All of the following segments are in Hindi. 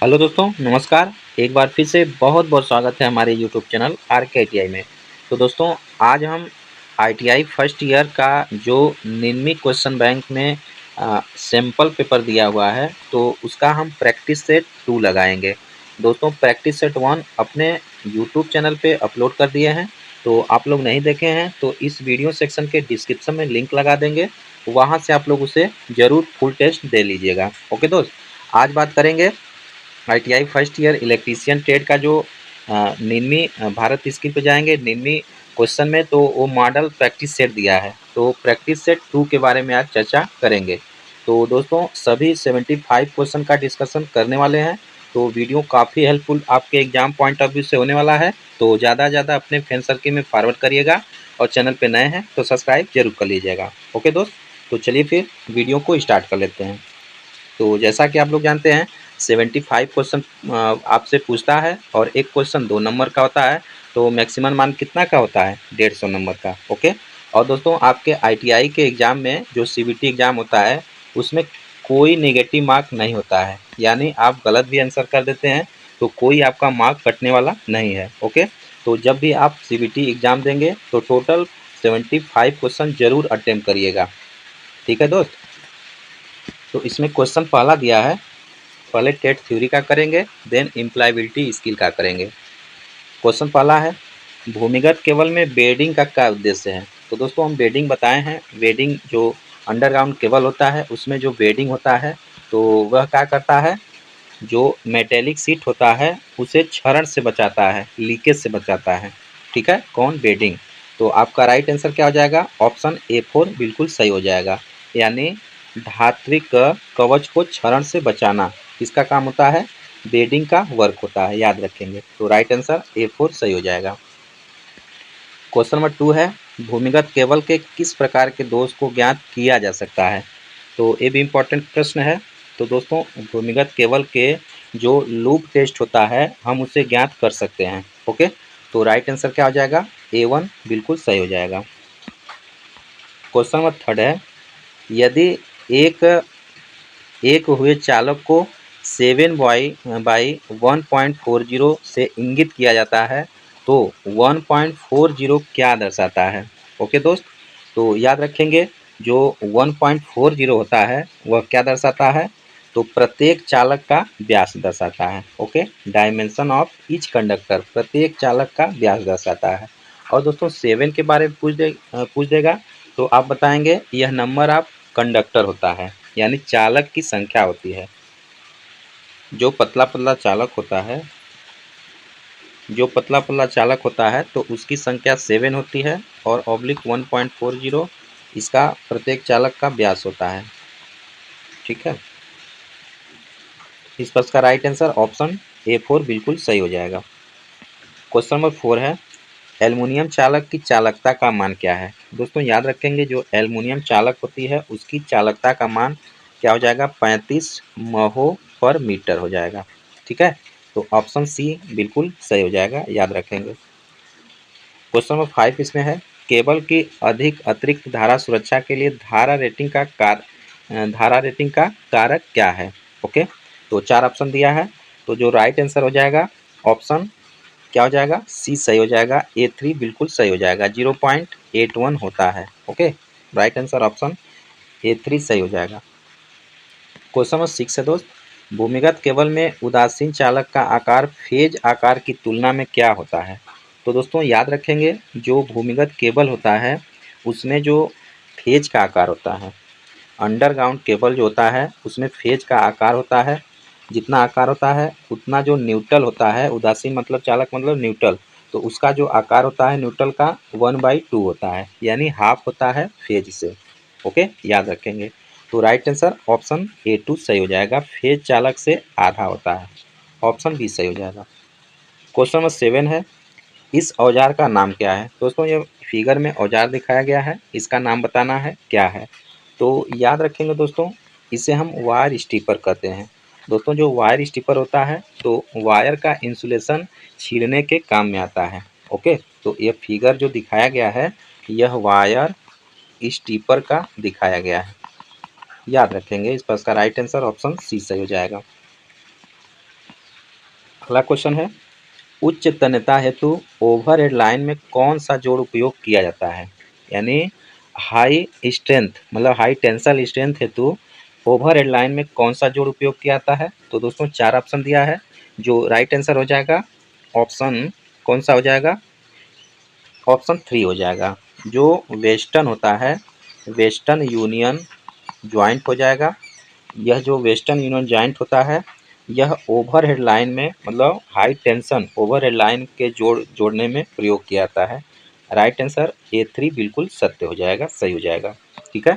हेलो दोस्तों, नमस्कार। एक बार फिर से बहुत बहुत स्वागत है हमारे यूट्यूब चैनल आर के आई में। तो दोस्तों, आज हम ITI फर्स्ट ईयर का जो निम्मी क्वेश्चन बैंक में सैम्पल पेपर दिया हुआ है, तो उसका हम प्रैक्टिस सेट 2 लगाएंगे। दोस्तों, प्रैक्टिस सेट 1 अपने यूट्यूब चैनल पे अपलोड कर दिए हैं, तो आप लोग नहीं देखे हैं तो इस वीडियो सेक्शन के डिस्क्रिप्शन में लिंक लगा देंगे, वहाँ से आप लोग उसे ज़रूर फुल टेस्ट दे लीजिएगा। ओके दोस्त, आज बात करेंगे ITI first year electrician trade का जो निम्मी भारत स्किल पे जाएंगे। निम्मी क्वेश्चन में तो वो मॉडल प्रैक्टिस सेट दिया है, तो प्रैक्टिस सेट 2 के बारे में आज चर्चा करेंगे। तो दोस्तों, सभी 75 क्वेश्चन का डिस्कशन करने वाले हैं, तो वीडियो काफ़ी हेल्पफुल आपके एग्जाम पॉइंट ऑफ व्यू से होने वाला है। तो ज़्यादा से ज़्यादा अपने फ्रेंड सर्किल में फॉरवर्ड करिएगा, और चैनल पे नए हैं तो सब्सक्राइब जरूर कर लीजिएगा। ओके दोस्त, तो चलिए फिर वीडियो को स्टार्ट कर लेते हैं। तो जैसा कि आप लोग जानते हैं, 75 क्वेश्चन आपसे पूछता है, और एक क्वेश्चन 2 नंबर का होता है। तो मैक्सिमम मान कितना का होता है? 150 नंबर का। ओके। और दोस्तों, आपके ITI के एग्ज़ाम में जो CBT एग्ज़ाम होता है, उसमें कोई नेगेटिव मार्क नहीं होता है, यानी आप गलत भी आंसर कर देते हैं तो कोई आपका मार्क कटने वाला नहीं है। ओके। तो जब भी आप CBT एग्ज़ाम देंगे तो टोटल 75 क्वेश्चन जरूर अटेम्प्ट करिएगा। ठीक है दोस्त। तो इसमें क्वेश्चन पहला दिया है, पहले टेट थ्योरी का करेंगे, देन इम्प्लॉयबिलिटी स्किल का करेंगे। क्वेश्चन पहला है, भूमिगत केबल में बेडिंग का क्या उद्देश्य है? तो दोस्तों, हम बेडिंग बताए हैं। बेडिंग जो अंडरग्राउंड केबल होता है, उसमें जो बेडिंग होता है, तो वह क्या करता है, जो मेटेलिक सीट होता है उसे क्षरण से बचाता है, लीकेज से बचाता है। ठीक है, कौन? बेडिंग। तो आपका राइट आंसर क्या हो जाएगा? ऑप्शन A4 बिल्कुल सही हो जाएगा। यानी धात्विक कवच को क्षरण से बचाना, इसका काम होता है, बेडिंग का वर्क होता है, याद रखेंगे। तो राइट आंसर A4 सही हो जाएगा। क्वेश्चन नंबर 2 है, भूमिगत केबल के किस प्रकार के दोष को ज्ञात किया जा सकता है? तो ये भी इम्पोर्टेंट प्रश्न है। तो दोस्तों, भूमिगत केबल के जो लूप टेस्ट होता है, हम उसे ज्ञात कर सकते हैं। ओके। तो राइट आंसर क्या हो जाएगा? A1 बिल्कुल सही हो जाएगा। क्वेश्चन नंबर 3 है, यदि एक एक हुए चालक को 7/1.40 से इंगित किया जाता है, तो 1.40 क्या दर्शाता है? ओके दोस्त। तो याद रखेंगे, जो 1.40 होता है वह क्या दर्शाता है? तो प्रत्येक चालक का व्यास दर्शाता है। Okay, dimension of each conductor, प्रत्येक चालक का व्यास दर्शाता है। और दोस्तों, 7 के बारे में पूछ देगा, तो आप बताएंगे यह नंबर ऑफ कंडक्टर होता है, यानी चालक की संख्या होती है। जो पतला पतला चालक होता है, जो पतला पतला चालक होता है, तो उसकी संख्या 7 होती है, और ऑब्लिक 1.40 इसका प्रत्येक चालक का व्यास होता है। ठीक है, इस प्रश्न का राइट आंसर ऑप्शन A4 बिल्कुल सही हो जाएगा। क्वेश्चन नंबर 4 है, एल्युमिनियम चालक की चालकता का मान क्या है? दोस्तों, याद रखेंगे, जो एल्युमिनियम चालक होती है उसकी चालकता का मान क्या हो जाएगा? 35 महो पर मीटर हो जाएगा। ठीक है, तो ऑप्शन C बिल्कुल सही हो जाएगा, याद रखेंगे। क्वेश्चन नंबर 5 इसमें है, केबल की अधिक अतिरिक्त धारा सुरक्षा के लिए धारा रेटिंग का कारक क्या है? ओके। तो 4 ऑप्शन दिया है, तो जो राइट आंसर हो जाएगा, ऑप्शन क्या हो जाएगा? C सही हो जाएगा। A3 बिल्कुल सही हो जाएगा, 0.81 होता है। Okay, right answer option A3 सही हो जाएगा। क्वेश्चन नंबर 6 है दोस्त, भूमिगत केबल में उदासीन चालक का आकार फेज आकार की तुलना में क्या होता है? तो दोस्तों, याद रखेंगे, जो भूमिगत केबल होता है उसमें जो फेज का आकार होता है, अंडरग्राउंड केबल जो होता है उसमें फेज का आकार होता है, जितना आकार होता है उतना जो न्यूट्रल होता है, उदासीन मतलब चालक मतलब न्यूट्रल, तो उसका जो आकार होता है न्यूट्रल का 1/2 होता है, यानी हाफ होता है फेज से। ओके, याद रखेंगे। तो राइट आंसर ऑप्शन A2 सही हो जाएगा, फेज चालक से आधा होता है, ऑप्शन B सही हो जाएगा। क्वेश्चन नंबर 7 है, इस औजार का नाम क्या है? दोस्तों, ये फिगर में औजार दिखाया गया है, इसका नाम बताना है क्या है। तो याद रखेंगे दोस्तों, इसे हम वायर स्टीपर कहते हैं। दोस्तों, जो वायर स्टीपर होता है, तो वायर का इंसुलेशन छीलने के काम में आता है। ओके, तो ये फिगर जो दिखाया गया है, यह वायर स्टीपर का दिखाया गया है, याद रखेंगे। इस पर इसका राइट आंसर ऑप्शन C सही हो जाएगा। अगला क्वेश्चन है, उच्च तन्यता हेतु ओवरहेड लाइन में कौन सा जोड़ उपयोग किया जाता है? यानी हाई स्ट्रेंथ मतलब हाई टेंसल स्ट्रेंथ हेतु ओवरहेड लाइन में कौन सा जोड़ उपयोग किया जाता है? तो दोस्तों 4 ऑप्शन दिया है, जो राइट आंसर हो जाएगा ऑप्शन कौन सा हो जाएगा? ऑप्शन 3 हो जाएगा। जो वेस्टर्न होता है, वेस्टर्न यूनियन जॉइंट हो जाएगा। यह जो वेस्टर्न यूनियन जॉइंट होता है, यह ओवरहेड लाइन में मतलब हाई टेंशन ओवरहेड लाइन के जोड़ने में प्रयोग किया जाता है। राइट आंसर A3 बिल्कुल सत्य हो जाएगा, सही हो जाएगा। ठीक है,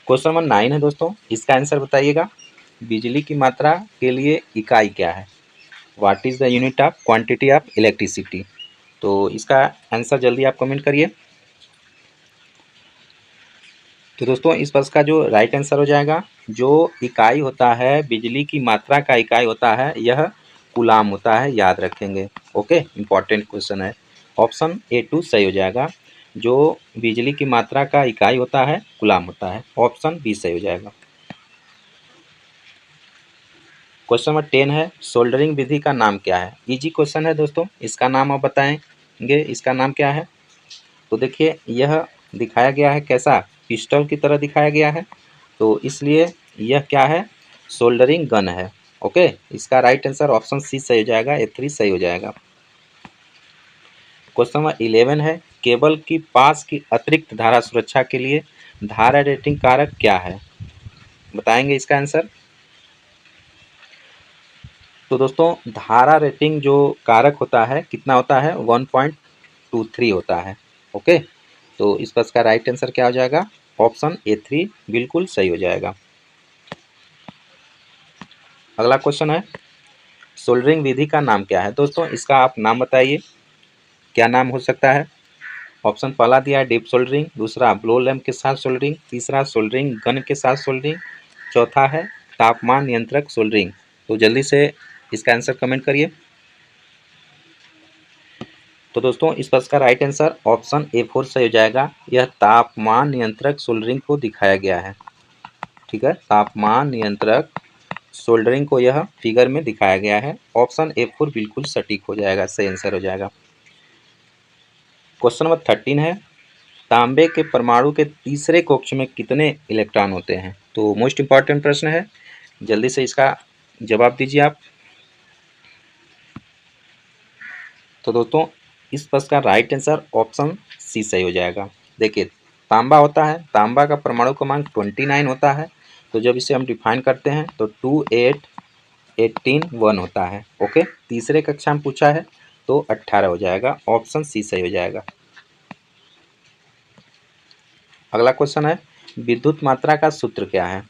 क्वेश्चन नंबर 9 है दोस्तों, इसका आंसर बताइएगा। बिजली की मात्रा के लिए इकाई क्या है? What is the unit of quantity of electricity? तो इसका आंसर जल्दी आप कमेंट करिए। तो दोस्तों इस प्रश्न का जो राइट आंसर हो जाएगा, जो इकाई होता है बिजली की मात्रा का इकाई होता है, यह कूलाम होता है, याद रखेंगे। ओके, इंपॉर्टेंट क्वेश्चन है। ऑप्शन A2 सही हो जाएगा। जो बिजली की मात्रा का इकाई होता है कूलाम होता है। ऑप्शन B सही हो जाएगा। क्वेश्चन नंबर 10 है, सोल्डरिंग विधि का नाम क्या है? इजी क्वेश्चन है दोस्तों, इसका नाम आप बताएंगे, इसका नाम क्या है? तो देखिए यह दिखाया गया है कैसा, पिस्टल की तरह दिखाया गया है, तो इसलिए यह क्या है, सोल्डरिंग गन है। ओके, इसका राइट आंसर ऑप्शन C सही हो जाएगा, A3 सही हो जाएगा। क्वेश्चन नंबर 11 है, केबल की पास की अतिरिक्त धारा सुरक्षा के लिए धारा रेटिंग कारक क्या है? बताएंगे इसका आंसर। तो दोस्तों धारा रेटिंग जो कारक होता है कितना होता है? 1.23 होता है। ओके, तो इस पर का राइट आंसर क्या हो जाएगा? ऑप्शन A3 बिल्कुल सही हो जाएगा। अगला क्वेश्चन है, सोल्डरिंग विधि का नाम क्या है? दोस्तों इसका आप नाम बताइए, क्या नाम हो सकता है? ऑप्शन पहला दिया है डीप सोल्डरिंग, दूसरा ब्लो लैम्प के साथ सोल्डरिंग, तीसरा सोल्डरिंग गन के साथ सोल्डरिंग, चौथा है तापमान नियंत्रक सोल्डरिंग। तो जल्दी से इसका आंसर कमेंट करिए। तो दोस्तों इस प्रश्न का राइट आंसर ऑप्शन A4 सही हो जाएगा। यह तापमान नियंत्रक सोल्डरिंग को दिखाया गया है। ठीक है, तापमान नियंत्रक सोल्डरिंग को यह फिगर में दिखाया गया है। ऑप्शन A4 बिल्कुल सटीक हो जाएगा, सही आंसर हो जाएगा। क्वेश्चन नंबर 13 है, तांबे के परमाणु के तीसरे कक्ष में कितने इलेक्ट्रॉन होते हैं? तो मोस्ट इंपॉर्टेंट प्रश्न है, जल्दी से इसका जवाब दीजिए आप। तो दोस्तों इस प्रश्न का राइट आंसर ऑप्शन C सही हो जाएगा। देखिए तांबा होता है, तांबा का परमाणु क्रमांक 29 होता है, तो जब इसे हम डिफाइन करते हैं तो 2 8 18 1 होता है। ओके, तीसरे कक्षा में पूछा है तो 18 हो जाएगा। ऑप्शन C सही हो जाएगा। अगला क्वेश्चन है, विद्युत मात्रा का सूत्र क्या है?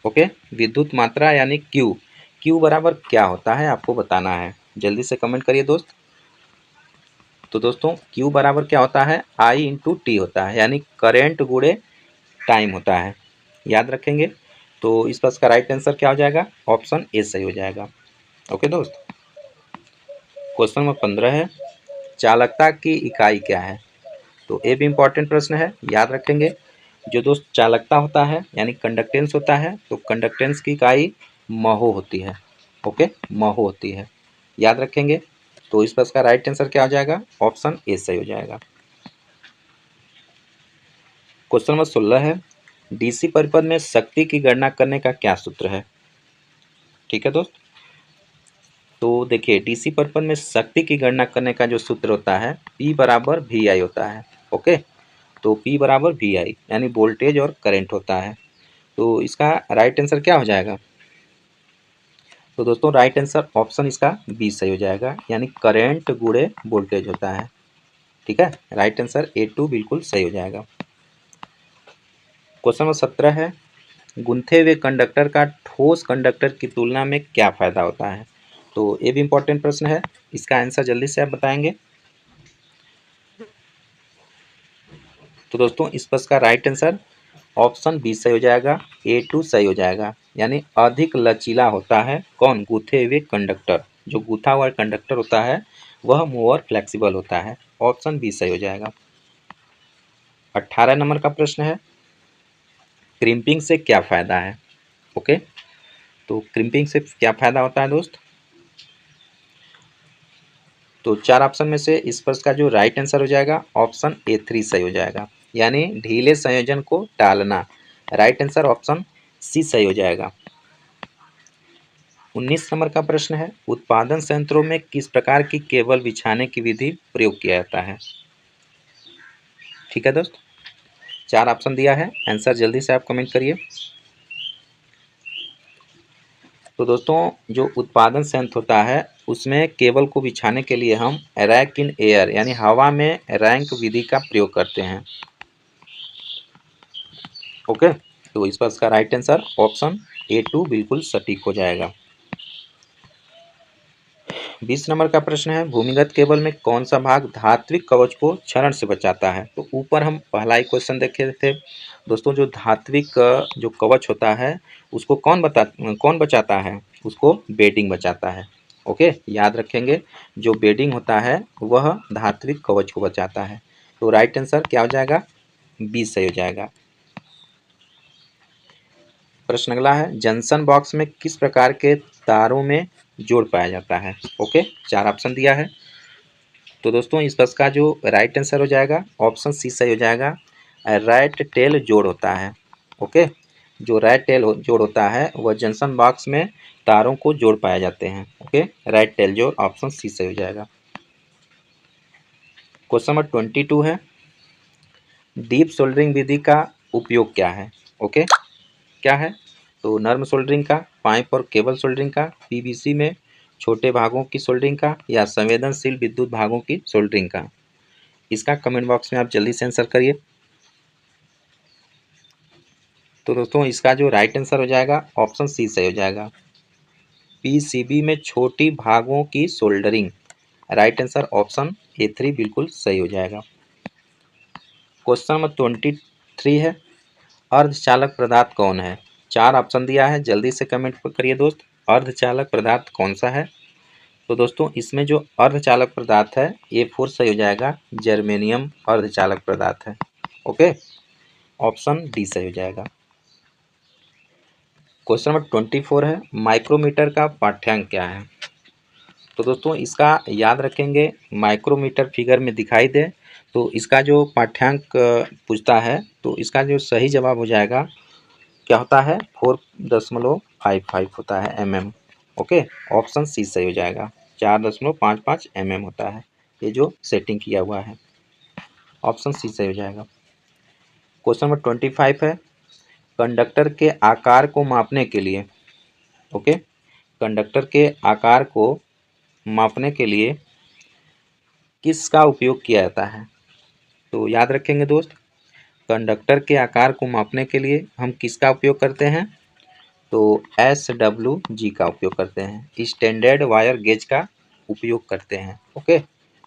ओके, विद्युत मात्रा यानी Q, Q बराबर क्या होता है आपको बताना है, जल्दी से कमेंट करिए दोस्त। तो दोस्तों Q बराबर क्या होता है? I इंटू टी होता है, यानी करेंट गुणे टाइम होता है, याद रखेंगे। तो इस प्रश्न का राइट आंसर क्या हो जाएगा? ऑप्शन A सही हो जाएगा। ओके दोस्त, क्वेश्चन नंबर 15 है, चालकता की इकाई क्या है? तो ये भी इंपॉर्टेंट प्रश्न है, याद रखेंगे। जो दोस्त चालकता होता है यानी कंडक्टेंस होता है, तो कंडक्टेंस की इकाई महो होती है। ओके, महो होती है, याद रखेंगे। तो इस प्रश्न का राइट आंसर क्या हो जाएगा? ऑप्शन A सही हो जाएगा। क्वेश्चन नंबर 16 है, डीसी परिपथ में शक्ति की गणना करने का क्या सूत्र है? ठीक है दोस्त, तो देखिए डीसी परिपथ में शक्ति की गणना करने का जो सूत्र होता है P बराबर VI होता है। ओके, तो P बराबर VI यानी वोल्टेज और करंट होता है। तो इसका राइट आंसर क्या हो जाएगा? तो दोस्तों राइट आंसर ऑप्शन इसका B सही हो जाएगा, यानी करंट गुणे वोल्टेज होता है। ठीक है, राइट आंसर A2 बिल्कुल सही हो जाएगा। क्वेश्चन नंबर 17 है, गुंथे हुए कंडक्टर का ठोस कंडक्टर की तुलना में क्या फायदा होता है? तो ये भी इंपॉर्टेंट प्रश्न है, इसका आंसर जल्दी से आप बताएंगे। तो दोस्तों इस प्रश्न का राइट आंसर ऑप्शन B सही हो जाएगा, A2 सही हो जाएगा, यानी अधिक लचीला होता है कौन? गूथे हुए कंडक्टर। जो गूथा हुआ कंडक्टर होता है वह मोर फ्लेक्सिबल होता है। ऑप्शन B सही हो जाएगा। 18 नंबर का प्रश्न है, क्रिम्पिंग से क्या फायदा है? ओके, तो क्रिम्पिंग से क्या फायदा होता है दोस्त? तो 4 ऑप्शन में से इस प्रश्न का जो राइट आंसर हो जाएगा ऑप्शन A3 सही हो जाएगा, यानी ढीले संयोजन को टालना। राइट आंसर ऑप्शन सी सही हो जाएगा। 19 नंबर का प्रश्न है, उत्पादन संयंत्रों में किस प्रकार की केबल बिछाने की विधि प्रयोग किया जाता है। ठीक है दोस्त, 4 ऑप्शन दिया है, आंसर जल्दी से आप कमेंट करिए। तो दोस्तों जो उत्पादन संयंत्र होता है उसमें केबल को बिछाने के लिए हम रैक इन एयर यानी हवा में रैंक विधि का प्रयोग करते हैं। ओके, तो इस पर इसका राइट आंसर ऑप्शन A2 बिल्कुल सटीक हो जाएगा। 20 नंबर का प्रश्न है, भूमिगत केबल में कौन सा भाग धात्विक कवच को क्षरण से बचाता है। तो ऊपर हम पहला ही क्वेश्चन देखे थे दोस्तों, जो धात्विक जो कवच होता है उसको कौन बचाता है, उसको बेडिंग बचाता है। ओके, याद रखेंगे, जो बेडिंग होता है वह धात्विक कवच को बचाता है। तो राइट आंसर क्या हो जाएगा, बी सही हो जाएगा। प्रश्न अगला है, जंक्शन बॉक्स में किस प्रकार के तारों में जोड़ पाया जाता है। ओके, 4 ऑप्शन दिया है। तो दोस्तों इस प्रश्न का जो राइट आंसर हो जाएगा ऑप्शन सी सही हो जाएगा, राइट टेल जोड़ होता है। ओके, जो राइट टेल जोड़ होता है वह जंक्शन बॉक्स में तारों को जोड़ पाए जाते हैं। ओके, राइट टेल जोड़ ऑप्शन सी सही हो जाएगा। क्वेश्चन नंबर 22 है, डीप सोल्डरिंग विधि का उपयोग क्या है। ओके, क्या है, तो नर्म सोल्डरिंग का, पाइप और केबल सोल्डरिंग का, पीवीसी में छोटे भागों की सोल्डरिंग का, या संवेदनशील विद्युत भागों की सोल्डरिंग का। इसका कमेंट बॉक्स में आप जल्दी से आंसर करिए। तो दोस्तों इसका जो राइट आंसर हो जाएगा ऑप्शन सी सही हो जाएगा, पीसीबी में छोटी भागों की soldering. Right answer option A3 बिल्कुल सही हो जाएगा। क्वेश्चन नंबर 23 है, अर्धचालक पदार्थ कौन है। 4 ऑप्शन दिया है, जल्दी से कमेंट करिए दोस्त, अर्धचालक पदार्थ कौन सा है। तो दोस्तों इसमें जो अर्धचालक पदार्थ है A4 सही हो जाएगा, जर्मेनियम अर्धचालक पदार्थ है। ओके, ऑप्शन डी सही हो जाएगा। क्वेश्चन नंबर 24 है, माइक्रोमीटर का पाठ्यांक क्या है। तो दोस्तों इसका याद रखेंगे, माइक्रोमीटर फिगर में दिखाई दे तो इसका जो पाठ्यांक पूछता है तो इसका जो सही जवाब हो जाएगा क्या होता है, 4.55 होता है mm। ओके, ऑप्शन सी सही हो जाएगा, 4.55 mm होता है ये जो सेटिंग किया हुआ है, ऑप्शन सी सही हो जाएगा। क्वेश्चन नंबर 25 है, कंडक्टर के आकार को मापने के लिए, ओके, कंडक्टर के आकार को मापने के लिए किसका उपयोग किया जाता है। तो याद रखेंगे दोस्त, कंडक्टर के आकार को मापने के लिए हम किसका उपयोग करते हैं, तो SWG का उपयोग करते हैं, स्टैंडर्ड वायर गेज का उपयोग करते हैं। ओके,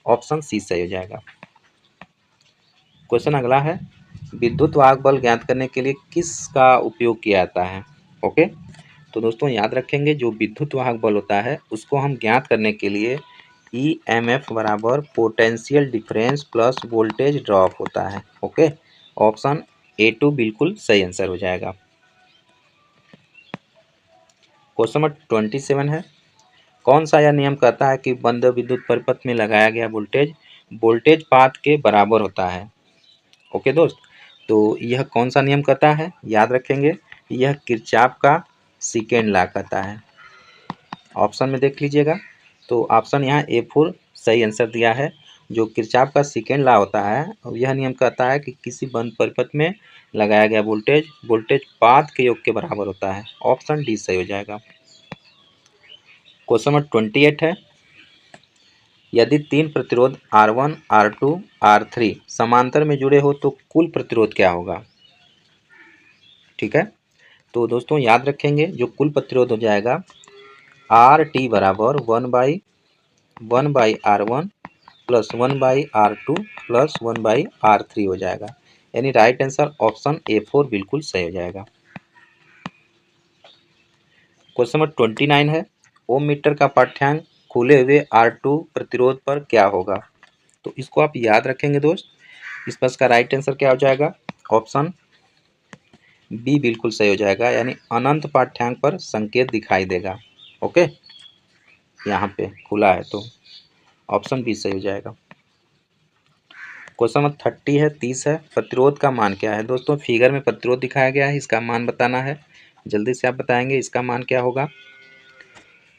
ऑप्शन सी सही हो जाएगा। क्वेश्चन अगला है, विद्युत वाहक बल ज्ञात करने के लिए किसका उपयोग किया जाता है। ओके, तो दोस्तों याद रखेंगे, जो विद्युत वाहक बल होता है उसको हम ज्ञात करने के लिए EMF बराबर potential difference plus voltage drop होता है। ओके, ऑप्शन A2 बिल्कुल सही आंसर हो जाएगा। क्वेश्चन नंबर 27 है, कौन सा यह नियम कहता है कि बंद विद्युत परिपथ में लगाया गया वोल्टेज वोल्टेज पाथ के बराबर होता है। ओके दोस्त, तो यह कौन सा नियम कहता है, याद रखेंगे, यह किरचॉफ का सेकेंड लॉ कहता है। ऑप्शन में देख लीजिएगा, तो ऑप्शन यहाँ A4 सही आंसर दिया है, जो किरचॉफ का सेकेंड लॉ होता है और यह नियम कहता है कि किसी बंद परिपथ में लगाया गया वोल्टेज वोल्टेज पाथ के योग के बराबर होता है। ऑप्शन डी सही हो जाएगा। क्वेश्चन नंबर 28 है, यदि 3 प्रतिरोध R1 R2 R3 समांतर में जुड़े हो तो कुल प्रतिरोध क्या होगा। ठीक है, तो दोस्तों याद रखेंगे, जो कुल प्रतिरोध हो जाएगा RT बराबर 1/1/R1 plus 1/R2 plus 1/R3 हो जाएगा, यानी राइट आंसर ऑप्शन A4 बिल्कुल सही हो जाएगा। क्वेश्चन नंबर 29 है, ओम मीटर का पाठ्यांक खुले हुए R2 प्रतिरोध पर क्या होगा। तो इसको आप याद रखेंगे दोस्त, इस पर इसका राइट आंसर क्या हो जाएगा, ऑप्शन बी बिल्कुल सही हो जाएगा, यानी अनंत पाठ्यांक पर संकेत दिखाई देगा। ओके, यहाँ पे खुला है तो ऑप्शन बी सही हो जाएगा। क्वेश्चन नंबर 30 है, 30 है, प्रतिरोध का मान क्या है। दोस्तों फिगर में प्रतिरोध दिखाया गया है, इसका मान बताना है। जल्दी से आप बताएंगे इसका मान क्या होगा।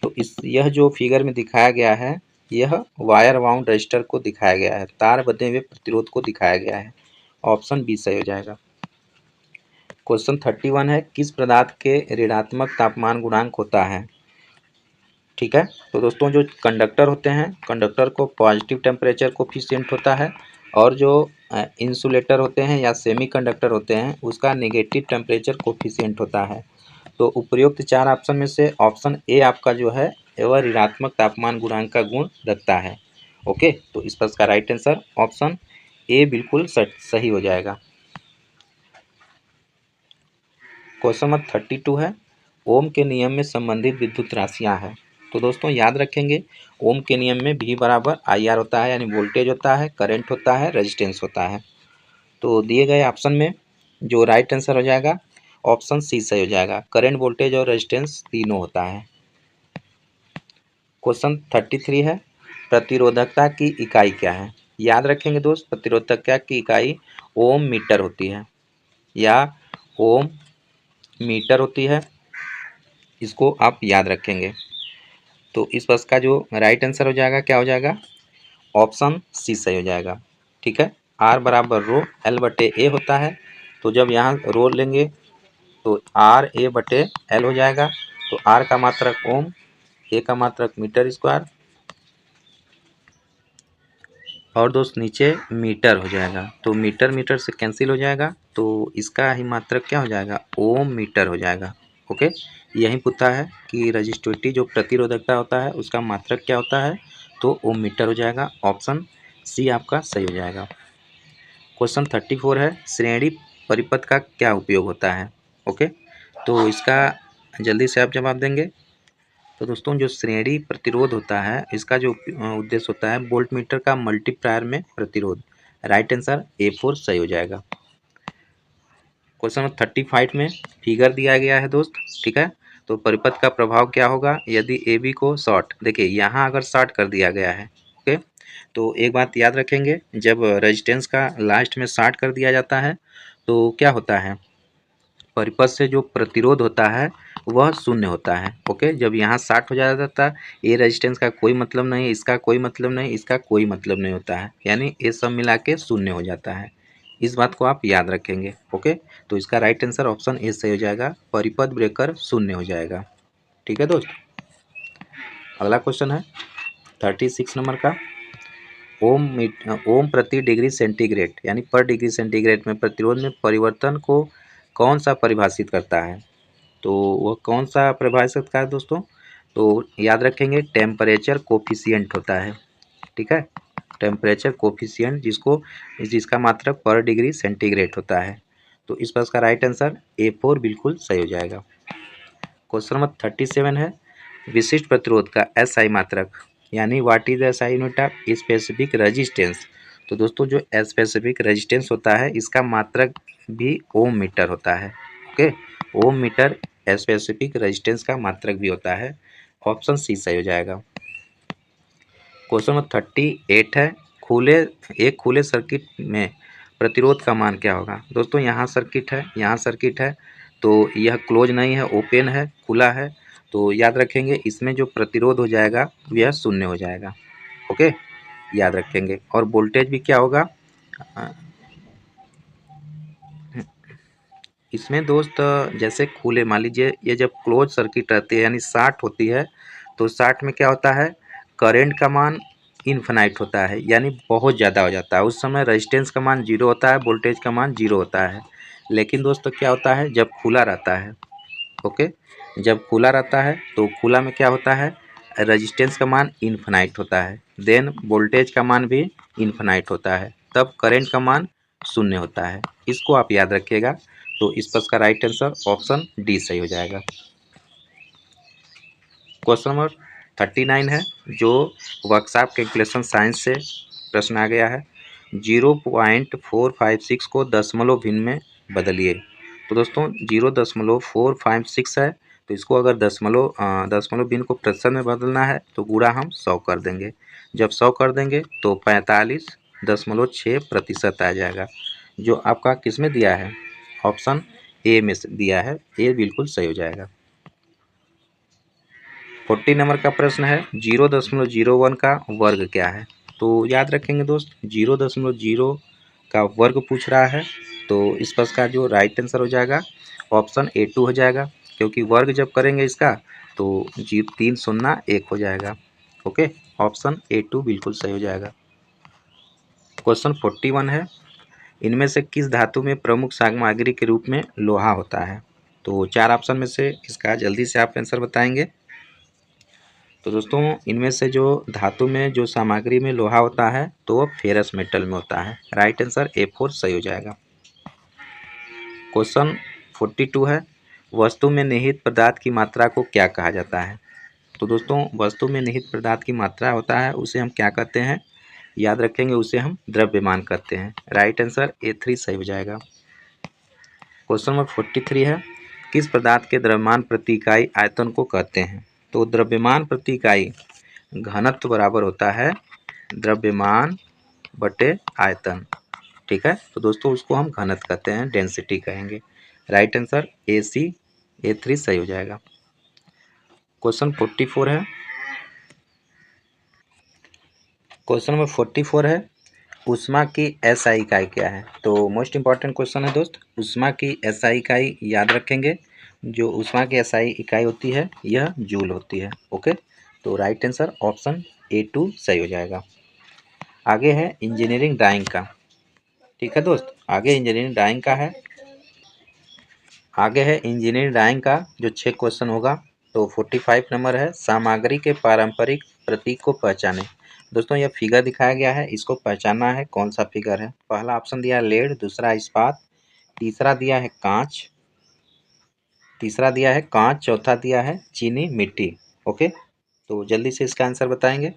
तो यह जो फिगर में दिखाया गया है, यह वायर वाउंड रजिस्टर को दिखाया गया है, तार बंधे हुए प्रतिरोध को दिखाया गया है। ऑप्शन बी सही हो जाएगा। क्वेश्चन 31 है, किस पदार्थ के ऋणात्मक तापमान गुणांक होता है। ठीक है, तो दोस्तों जो कंडक्टर होते हैं, कंडक्टर को पॉजिटिव टेम्परेचर कोफिशिएंट होता है, और जो इंसुलेटर होते हैं या सेमीकंडक्टर होते हैं उसका नेगेटिव टेम्परेचर कोफिशिएंट होता है। तो उपयुक्त चार ऑप्शन में से ऑप्शन ए आपका जो है वह ऋणात्मक तापमान गुणांक का गुण रखता है। ओके, तो इस पर इसका राइट आंसर ऑप्शन ए बिल्कुल सही हो जाएगा। क्वेश्चन नंबर 32 है, ओम के नियम में संबंधित विद्युत राशियां हैं। तो दोस्तों याद रखेंगे, ओम के नियम में V बराबर IR होता है, यानी वोल्टेज होता है, करंट होता है, रेजिस्टेंस होता है। तो दिए गए ऑप्शन में जो राइट आंसर हो जाएगा ऑप्शन सी सही हो जाएगा, करंट, वोल्टेज और रेजिस्टेंस तीनों होता है। क्वेश्चन 33 है, प्रतिरोधकता की इकाई क्या है। याद रखेंगे दोस्त, प्रतिरोधकता की इकाई ओम मीटर होती है या ओम मीटर होती है, इसको आप याद रखेंगे। तो इस बस का जो राइट आंसर हो जाएगा क्या हो जाएगा, ऑप्शन सी सही हो जाएगा। ठीक है, आर बराबर रो एल बटे ए होता है, तो जब यहाँ रो लेंगे तो आर ए बटे एल हो जाएगा। तो आर का मात्रक ओम, ए का मात्रक मीटर स्क्वायर, और दोस्त नीचे मीटर हो जाएगा, तो मीटर मीटर से कैंसिल हो जाएगा, तो इसका ही मात्रक क्या हो जाएगा, ओम मीटर हो जाएगा। ओके, यही पूछा है कि रजिस्टिविटी जो प्रतिरोधकता होता है उसका मात्रक क्या होता है, तो ओम मीटर हो जाएगा। ऑप्शन सी आपका सही हो जाएगा। क्वेश्चन 34 है, श्रेणी परिपथ का क्या उपयोग होता है। ओके, तो इसका जल्दी से आप जवाब देंगे। तो दोस्तों जो श्रेणी प्रतिरोध होता है इसका जो उद्देश्य होता है, वोल्ट मीटर का मल्टीप्लायर में प्रतिरोध। राइट आंसर A4 सही हो जाएगा। क्वेश्चन नंबर 35 में फिगर दिया गया है दोस्त। ठीक है, तो परिपथ का प्रभाव क्या होगा यदि AB को शॉर्ट, देखिए यहाँ अगर शॉर्ट कर दिया गया है। ओके, तो एक बात याद रखेंगे, जब रेजिस्टेंस का लास्ट में शॉर्ट कर दिया जाता है तो क्या होता है, परिपथ से जो प्रतिरोध होता है वह शून्य होता है। ओके, जब यहाँ 60 हो जाता था, ये रेजिस्टेंस का कोई मतलब नहीं, इसका कोई मतलब नहीं, इसका कोई मतलब नहीं होता है, यानी ये सब मिला के शून्य हो जाता है। इस बात को आप याद रखेंगे। ओके, तो इसका राइट आंसर ऑप्शन ए सही हो जाएगा, परिपथ ब्रेकर शून्य हो जाएगा। ठीक है दोस्त, अगला क्वेश्चन है 36 नंबर का, ओम प्रति डिग्री सेंटीग्रेड यानी पर डिग्री सेंटीग्रेड में प्रतिरोध में परिवर्तन को कौन सा परिभाषित करता है। तो वह कौन सा परिभाषित करता है दोस्तों, तो याद रखेंगे टेम्परेचर कोफिशिएंट होता है। ठीक है, टेम्परेचर कोफिशिएंट जिसका मात्रक पर डिग्री सेंटीग्रेड होता है। तो इस पर का राइट आंसर A4 बिल्कुल सही हो जाएगा। क्वेश्चन नंबर 37 है, विशिष्ट प्रतिरोध का SI मात्रक यानी what is SI unit of specific resistance. तो दोस्तों जो स्पेसिफिक रेजिस्टेंस होता है इसका मात्रक भी ओम मीटर होता है। ओके, ओम मीटर स्पेसिफिक रेजिस्टेंस का मात्रक भी होता है। ऑप्शन सी सही हो जाएगा। क्वेश्चन नंबर 38 है, एक खुले सर्किट में प्रतिरोध का मान क्या होगा। दोस्तों यहाँ सर्किट है, यहाँ सर्किट है, तो यह क्लोज नहीं है, ओपन है, खुला है, तो याद रखेंगे इसमें जो प्रतिरोध हो जाएगा यह शून्य हो जाएगा। ओके, याद रखेंगे, और वोल्टेज भी क्या होगा इसमें दोस्त, जैसे खुले, मान लीजिए ये जब क्लोज सर्किट रहती है यानी शॉर्ट होती है, तो शॉर्ट में क्या होता है, करंट का मान इनफिनाइट होता है, यानी बहुत ज़्यादा हो जाता है। उस समय रेजिस्टेंस का मान जीरो होता है, वोल्टेज का मान जीरो होता है। लेकिन दोस्तों क्या होता है जब खुला रहता है, ओके, जब खुला रहता है तो खुला में क्या होता है, रेजिस्टेंस का मान इनफिनाइट होता है, देन वोल्टेज का मान भी इनफिनाइट होता है, तब करंट का मान शून्य होता है। इसको आप याद रखिएगा। तो इस पर का राइट आंसर ऑप्शन डी सही हो जाएगा। क्वेश्चन नंबर 39 है, जो वर्कशॉप कैलकुलेशन साइंस से प्रश्न आ गया है, 0.456 को दशमलव भिन्न में बदलिए। तो दोस्तों 0.456 है, तो इसको अगर दशमलव बिन को प्रतिशत में बदलना है तो गुणा हम 100 कर देंगे। जब 100 कर देंगे तो 45.6% आ जाएगा, जो आपका किस में दिया है, ऑप्शन ए में दिया है। ए बिल्कुल सही हो जाएगा। 40 नंबर का प्रश्न है 0.01 का वर्ग क्या है। तो याद रखेंगे दोस्त, 0.0 का वर्ग पूछ रहा है, तो इस प्रश्न का जो राइट आंसर हो जाएगा ऑप्शन A2 हो जाएगा, क्योंकि वर्ग जब करेंगे इसका तो 301 हो जाएगा। ओके, ऑप्शन A2 बिल्कुल सही हो जाएगा। क्वेश्चन 41 है, इनमें से किस धातु में प्रमुख सामग्री के रूप में लोहा होता है। तो 4 ऑप्शन में से इसका जल्दी से आप आंसर बताएंगे। तो दोस्तों, इनमें से जो धातु में जो सामग्री में लोहा होता है तो वो फेरस मेटल में होता है। राइट आंसर A4 सही हो जाएगा। क्वेश्चन 42 है, वस्तु में निहित पदार्थ की मात्रा को क्या कहा जाता है। तो दोस्तों, वस्तु में निहित पदार्थ की मात्रा होता है उसे हम क्या कहते हैं, याद रखेंगे, उसे हम द्रव्यमान कहते हैं। राइट आंसर A3 सही हो जाएगा। क्वेश्चन नंबर 43 है, किस पदार्थ के द्रव्यमान प्रति इकाई आयतन को कहते हैं। तो द्रव्यमान प्रति इकाई घनत्व बराबर होता है द्रव्यमान बटे आयतन। ठीक है, तो दोस्तों उसको हम घनत्व कहते हैं, डेंसिटी कहेंगे। राइट आंसर A3 सही हो जाएगा। क्वेश्चन 44 है, क्वेश्चन नंबर 44 है, ऊष्मा की SI इकाई क्या है। तो मोस्ट इंपॉर्टेंट क्वेश्चन है दोस्त, ऊष्मा की SI इकाई याद रखेंगे, जो ऊष्मा की SI इकाई होती है यह जूल होती है। ओके, तो राइट आंसर ऑप्शन A2 सही हो जाएगा। आगे है इंजीनियरिंग ड्राइंग का। ठीक है दोस्त, आगे इंजीनियरिंग ड्राइंग का है। आगे है इंजीनियरिंग ड्राइंग का जो 6 क्वेश्चन होगा। तो 45 नंबर है, सामग्री के पारंपरिक प्रतीक को पहचाने। दोस्तों, यह फिगर दिखाया गया है, इसको पहचानना है कौन सा फिगर है। पहला ऑप्शन दिया है लेड, दूसरा इस्पात, तीसरा दिया है कांच, चौथा दिया है चीनी मिट्टी। ओके, तो जल्दी से इसका आंसर बताएंगे।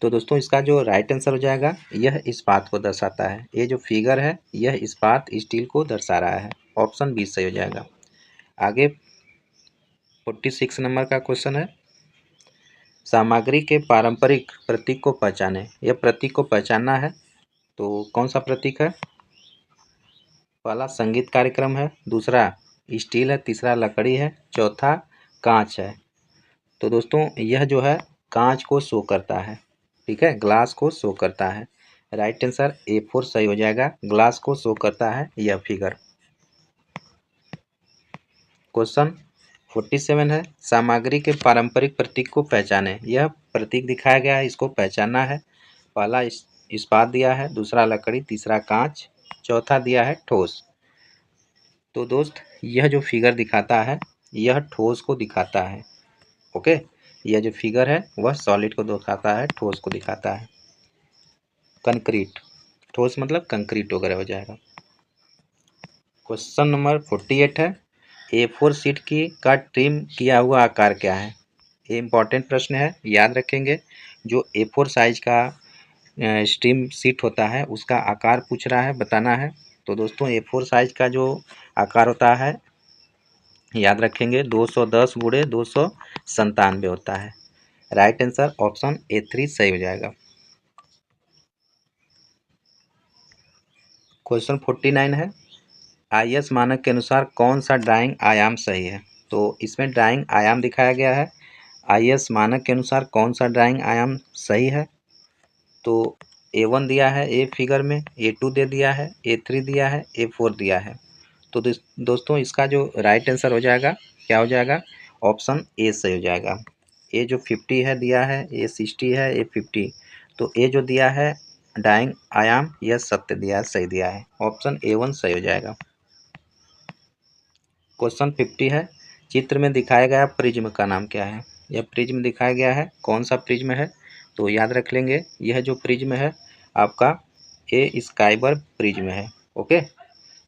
तो दोस्तों, इसका जो राइट आंसर हो जाएगा यह इस्पात को दर्शाता है। ये जो फिगर है यह इस्पात स्टील को दर्शा रहा है। ऑप्शन बी सही हो जाएगा। आगे 46 नंबर का क्वेश्चन है, सामग्री के पारंपरिक प्रतीक को पहचाने। यह प्रतीक को पहचानना है, तो कौन सा प्रतीक है। पहला संगीत कार्यक्रम है, दूसरा स्टील है, तीसरा लकड़ी है, चौथा कांच है। तो दोस्तों, यह जो है कांच को शो करता है। ठीक है, ग्लास को शो करता है। राइट आंसर A4 सही हो जाएगा, ग्लास को शो करता है यह फिगर। क्वेश्चन 47 है, सामग्री के पारंपरिक प्रतीक को पहचाने। यह प्रतीक दिखाया गया है, इसको पहचानना है। पहला इस्पात दिया है, दूसरा लकड़ी, तीसरा कांच, चौथा दिया है ठोस। तो दोस्त, यह जो फिगर दिखाता है यह ठोस को दिखाता है। ओके, यह जो फिगर है वह सॉलिड को दिखाता है, ठोस को दिखाता है। कंक्रीट, ठोस मतलब कंक्रीट वगैरह हो जाएगा। क्वेश्चन नंबर 48 है, A4 शीट की का ट्रिम किया हुआ आकार क्या है। ये इंपॉर्टेंट प्रश्न है, याद रखेंगे। जो A4 साइज का स्ट्रीम शीट होता है उसका आकार पूछ रहा है, बताना है। तो दोस्तों, A4 साइज का जो आकार होता है याद रखेंगे 210 गुणे 297 होता है। राइट आंसर ऑप्शन A3 सही हो जाएगा। क्वेश्चन 49 है, IS मानक के अनुसार कौन सा ड्राइंग आयाम सही है। तो इसमें ड्राइंग आयाम दिखाया गया है, IS मानक के अनुसार कौन सा ड्राइंग आयाम सही है। तो A1 दिया है ए फिगर में, A2 दे दिया है, A3 दिया है, A4 दिया है। तो दोस्तों, इसका जो राइट आंसर हो जाएगा क्या हो जाएगा, ऑप्शन ए सही हो जाएगा। ए जो 50 है दिया है, A60 है, A50, तो ए जो दिया है ड्राइंग आयाम यह सत्य दिया है, सही दिया है। ऑप्शन A1 सही हो जाएगा। क्वेश्चन 50 है, चित्र में दिखाया गया प्रिज्म का नाम क्या है। यह प्रिज्म दिखाया गया है, कौन सा प्रिज्म है। तो याद रख लेंगे, यह जो प्रिज्म है आपका ए स्काइबर प्रिज्म है। ओके,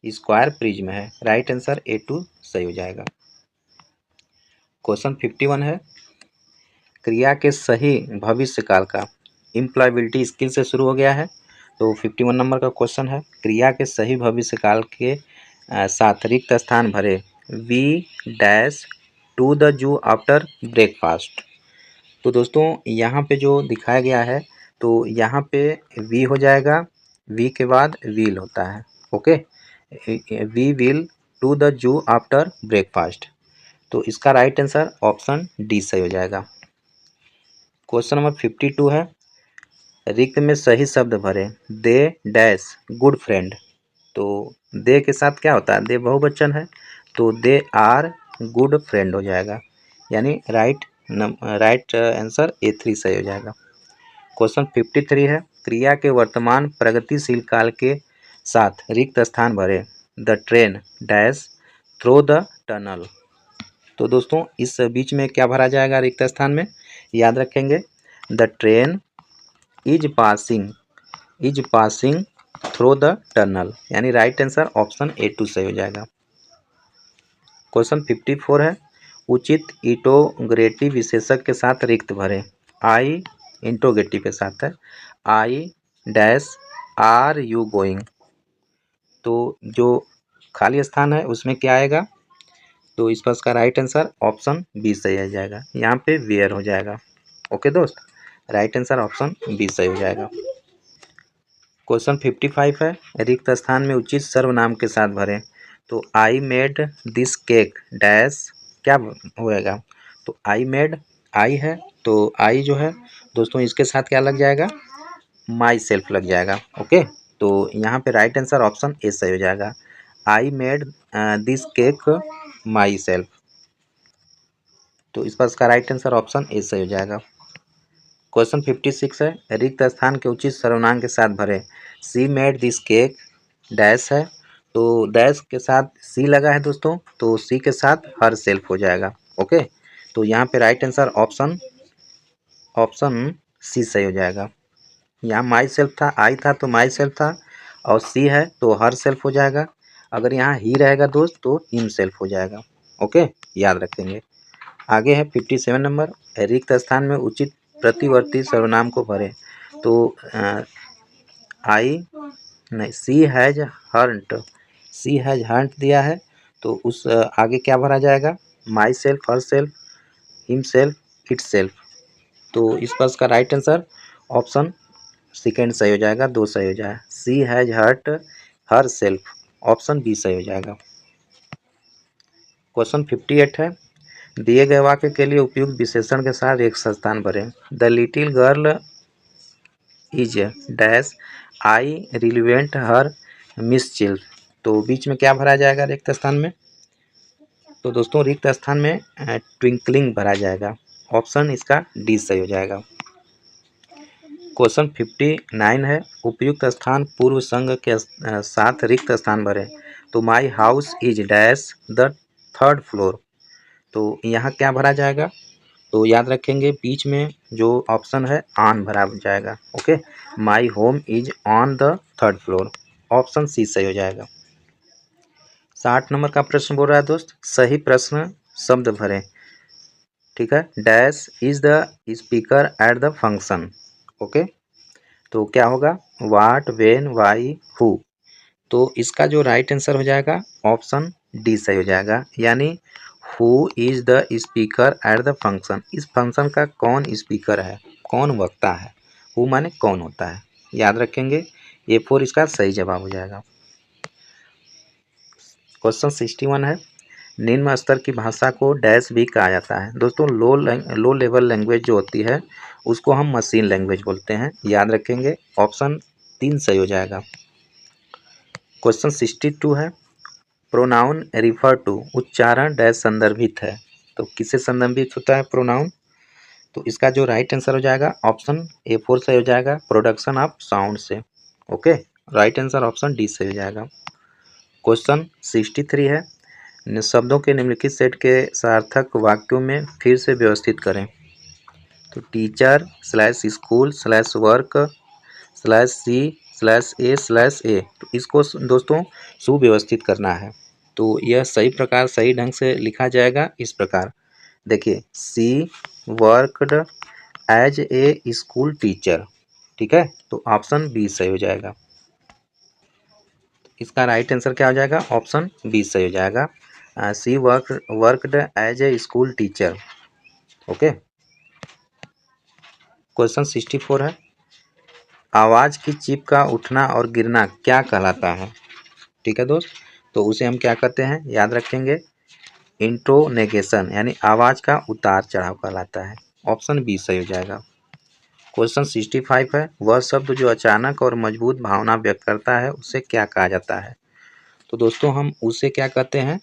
स्क्वायर प्रिज्म है। राइट आंसर A2 सही हो जाएगा। क्वेश्चन 51 है, क्रिया के सही भविष्य काल का इम्प्लॉयबिलिटी स्किल से शुरू हो गया है। तो 51 नंबर का क्वेश्चन है, क्रिया के सही भविष्य काल के साथ रिक्त स्थान भरे we dash to the zoo after breakfast. तो दोस्तों यहाँ पे जो दिखाया गया है, तो यहाँ पे वी हो जाएगा, वी के बाद विल होता है। Okay, we will to the zoo after breakfast. तो इसका राइट आंसर ऑप्शन डी सही हो जाएगा। क्वेश्चन नंबर 52 है, रिक्त में सही शब्द भरे। They dash good friend. तो दे के साथ क्या होता है, दे बहुवचन है, तो दे आर गुड फ्रेंड हो जाएगा, यानी राइट आंसर A3 सही हो जाएगा। क्वेश्चन 53 है, क्रिया के वर्तमान प्रगतिशील काल के साथ रिक्त स्थान भरे। The train dash through the tunnel. तो दोस्तों इस बीच में क्या भरा जाएगा रिक्त स्थान में, याद रखेंगे, the train is passing throw the tunnel, यानी राइट आंसर ऑप्शन A2 सही हो जाएगा। क्वेश्चन 54 है, उचित इंटोग्रेटिव विशेषक के साथ रिक्त भरे। आई इंटोगेटिव के साथ है, I dash are you going. तो जो खाली स्थान है उसमें क्या आएगा, तो इस पर इसका राइट आंसर ऑप्शन बी सही आ जाएगा, यहाँ पे वेयर हो जाएगा। ओके दोस्त, राइट आंसर ऑप्शन बी सही हो जाएगा। क्वेश्चन 55 है, रिक्त स्थान में उचित सर्वनाम के साथ भरें। तो I made this cake dash क्या होएगा, तो आई मेड, आई है, तो आई जो है दोस्तों इसके साथ क्या लग जाएगा, माई सेल्फ लग जाएगा। ओके, तो यहाँ पे राइट आंसर ऑप्शन ए सही हो जाएगा, I made this cake my self. तो इस पर इसका राइट आंसर ऑप्शन ए सही हो जाएगा। क्वेश्चन 56 है, रिक्त स्थान के उचित सर्वनाम के साथ भरे। सी मेड दिस केक डैश है, तो डैश के साथ सी लगा है दोस्तों, तो सी के साथ हर सेल्फ हो जाएगा। ओके, तो यहाँ पे राइट आंसर ऑप्शन सी सही हो जाएगा। यहाँ माई सेल्फ था, आई था तो माई सेल्फ था, और सी है तो हर सेल्फ हो जाएगा। अगर यहाँ ही रहेगा दोस्त तो हिम सेल्फ हो जाएगा। ओके, याद रखेंगे। आगे है 57 नंबर, रिक्त स्थान में उचित प्रतिवर्ती सर्वनाम को भरें। तो आई नहीं, सी हैज हंट दिया है, तो उस आगे क्या भरा जाएगा, my self, her self, him self, it self. तो इस पर इसका राइट आंसर ऑप्शन सेकेंड सही हो जाएगा, 2 सही हो जाएगा, she has hurt herself, option B सही हो जाएगा। क्वेश्चन 58 है, दिए गए वाक्य के लिए उपयुक्त विशेषण के साथ एक स्थान भरें। The little girl is dash I relevant her mischief. तो बीच में क्या भरा जाएगा रिक्त स्थान में, तो दोस्तों रिक्त स्थान में ट्विंकलिंग भरा जाएगा, ऑप्शन इसका डी सही हो जाएगा। क्वेश्चन 59 है, उपयुक्त स्थान पूर्व संघ के साथ रिक्त स्थान भरें। तो my house is dash the third floor. तो यहाँ क्या भरा जाएगा, तो याद रखेंगे बीच में जो ऑप्शन है ऑन भरा जाएगा। Okay, my home is on the third floor, option C सही हो जाएगा। 60 नंबर का प्रश्न बोल रहा है दोस्त, सही प्रश्न शब्द भरें। ठीक है, dash is the speaker at the function. Okay, तो क्या होगा, वाट, वेन, वाई, हु। तो इसका जो राइट आंसर हो जाएगा ऑप्शन डी सही हो जाएगा, यानी who is the speaker at the function. इस फंक्शन का कौन स्पीकर है, कौन वक्ता है, हु माने कौन होता है, याद रखेंगे। A4 इसका सही जवाब हो जाएगा। क्वेश्चन 61 है, निम्न स्तर की भाषा को डैश भी कहा जाता है। दोस्तों लो लेवल लैंग्वेज जो होती है उसको हम मशीन लैंग्वेज बोलते हैं, याद रखेंगे, ऑप्शन 3 सही हो जाएगा। क्वेश्चन 62 है, प्रोनाउन रिफर टू उच्चारण डैश संदर्भित है। तो किससे संदर्भित होता है प्रोनाउन, तो इसका जो राइट आंसर हो जाएगा ऑप्शन A4 सही हो जाएगा, प्रोडक्शन ऑफ साउंड से। Okay, right answer option D सही हो जाएगा। क्वेश्चन 63 है, शब्दों के निम्नलिखित सेट के सार्थक वाक्यों में फिर से व्यवस्थित करें। तो teacher slash school slash work slash C slash A, तो इसको दोस्तों सुव्यवस्थित करना है। तो यह सही प्रकार सही ढंग से लिखा जाएगा इस प्रकार, देखिए, she worked as a school teacher. ठीक है, तो ऑप्शन बी सही हो जाएगा। इसका राइट आंसर क्या हो जाएगा, ऑप्शन बी सही हो जाएगा। She worked as a school teacher. Okay. Question 64 है, आवाज़ की चिप का उठना और गिरना क्या कहलाता है? ठीक है दोस्त, तो उसे हम क्या कहते हैं, याद रखेंगे, इंटोनेगेशन यानी आवाज़ का उतार चढ़ाव कहलाता है। ऑप्शन बी सही हो जाएगा। क्वेश्चन 65 है, वह शब्द जो अचानक और मजबूत भावना व्यक्त करता है उसे क्या कहा जाता है? तो दोस्तों हम उसे क्या कहते हैं,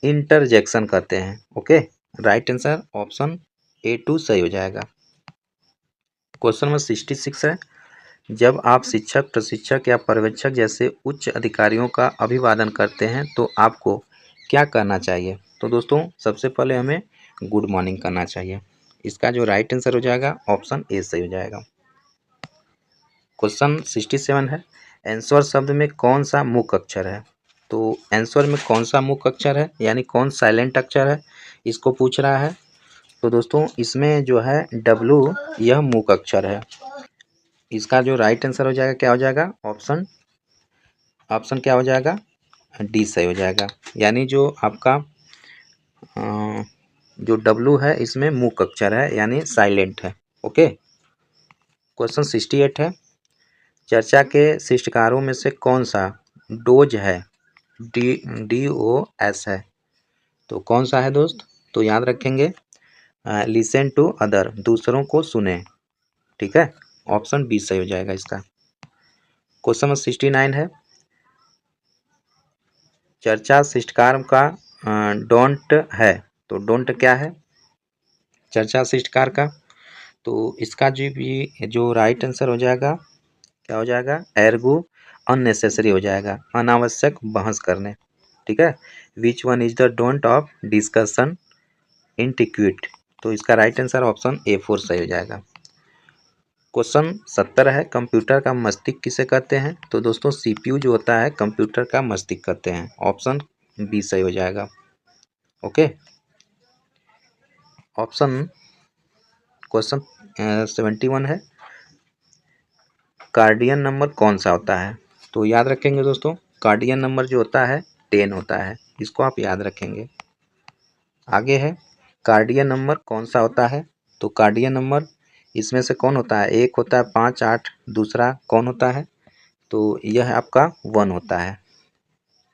इंटरजेक्शन कहते हैं। Okay, right answer option A2 सही हो जाएगा। क्वेश्चन नंबर 66 है, जब आप शिक्षक, प्रशिक्षक या पर्यवेक्षक जैसे उच्च अधिकारियों का अभिवादन करते हैं तो आपको क्या करना चाहिए? तो दोस्तों सबसे पहले हमें गुड मॉर्निंग करना चाहिए। इसका जो राइट आंसर हो जाएगा ऑप्शन ए सही हो जाएगा। क्वेश्चन 67 है, एंसर शब्द में कौन सा मुख्य अक्षर है? तो एंसर में कौन सा मुख्य अक्षर है यानी कौन साइलेंट अक्षर है, इसको पूछ रहा है। तो दोस्तों इसमें जो है W यह मुख्य अक्षर है। इसका जो राइट आंसर हो जाएगा क्या हो जाएगा, ऑप्शन क्या हो जाएगा, डी सही हो जाएगा। यानी जो आपका जो W है इसमें मुख्य अक्षर है यानी साइलेंट है। ओके। क्वेश्चन 68 है, चर्चा के शिष्टकारों में से कौन सा डोज है? DOS है। तो कौन सा है दोस्त? तो याद रखेंगे, लिसन टू अदर, दूसरों को सुने। ठीक है, ऑप्शन बी सही हो जाएगा इसका। क्वेश्चन नंबर 69 है, चर्चा शिष्टकार का डोंट है। तो डोंट क्या है चर्चा शिष्टकार का? तो इसका जो राइट आंसर हो जाएगा क्या हो जाएगा, एर्गो अननेसेसरी हो जाएगा, अनावश्यक बहस करने। ठीक है, which one is the don't of discussion antiquity? तो इसका राइट आंसर ऑप्शन A4 सही हो जाएगा। क्वेश्चन 70 है, कंप्यूटर का मस्तिष्क किसे कहते हैं? तो दोस्तों CPU जो होता है कंप्यूटर का मस्तिष्क कहते हैं। ऑप्शन बी सही हो जाएगा। ओके। ऑप्शन क्वेश्चन 71 है, कार्डियन नंबर कौन सा होता है? तो याद रखेंगे दोस्तों, कार्डियन नंबर जो होता है 10 होता है, इसको आप याद रखेंगे। आगे है, कार्डियन नंबर कौन सा होता है? तो कार्डियन नंबर इसमें से कौन होता है, एक होता है 5, 8, दूसरा कौन होता है? तो यह आपका 1 होता है।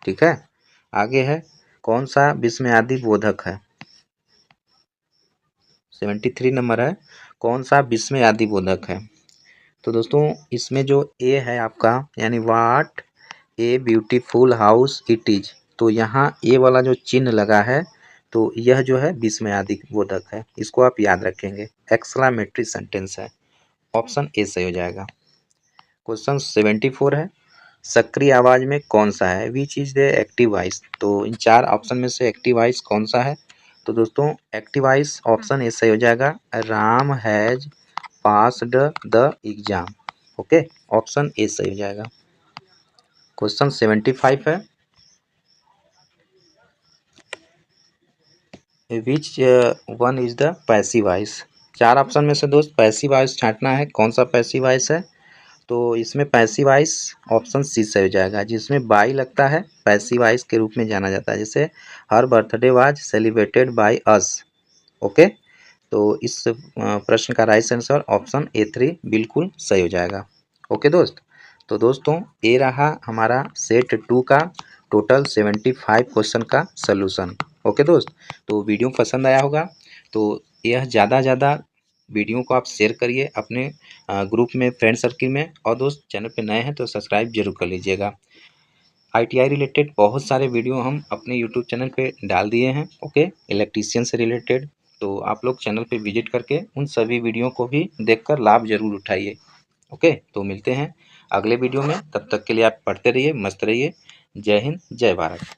ठीक है, आगे है, कौन सा विस्मयादि बोधक है? 73 नंबर है, कौन सा विस्मयादि बोधक है? तो दोस्तों इसमें जो ए है आपका यानी what a beautiful house it is, तो यहाँ ए वाला जो चिन्ह लगा है तो यह जो है विस्मयादि बोधक है, इसको आप याद रखेंगे, एक्सक्लामेटरी सेंटेंस है। ऑप्शन ए सही हो जाएगा। क्वेश्चन 74 है, सक्रिय आवाज में कौन सा है? Which is the active voice? तो इन 4 ऑप्शन में से एक्टिव वॉइस कौन सा है? तो दोस्तों एक्टिव वॉइस ऑप्शन ए सही हो जाएगा, Ram has passed the exam. Okay, option A सही हो जाएगा। क्वेश्चन 75 है, which one is the passive voice? 4 option में से दोस्त पैसिव वॉइस छांटना है, कौन सा पैसिव वॉइस है? तो इसमें पैसिव वॉइस ऑप्शन सी सही हो जाएगा, जिसमें बाई लगता है पैसिव वॉइस के रूप में जाना जाता है, जैसे her birthday was celebrated by us. Okay, तो इस प्रश्न का राइट आंसर ऑप्शन A3 बिल्कुल सही हो जाएगा। ओके दोस्त, तो दोस्तों ये रहा हमारा सेट 2 का टोटल 75 क्वेश्चन का सलूशन। ओके दोस्त, तो वीडियो पसंद आया होगा तो यह ज़्यादा वीडियो को आप शेयर करिए अपने ग्रुप में, फ्रेंड सर्किल में, और दोस्त चैनल पे नए हैं तो सब्सक्राइब जरूर कर लीजिएगा। ITI रिलेटेड बहुत सारे वीडियो हम अपने यूट्यूब चैनल पे डाल दिए हैं। ओके, इलेक्ट्रीशियन से रिलेटेड, तो आप लोग चैनल पे विजिट करके उन सभी वीडियो को भी देखकर लाभ जरूर उठाइए। ओके, तो मिलते हैं अगले वीडियो में, तब तक के लिए आप पढ़ते रहिए, मस्त रहिए। जय हिंद, जय भारत।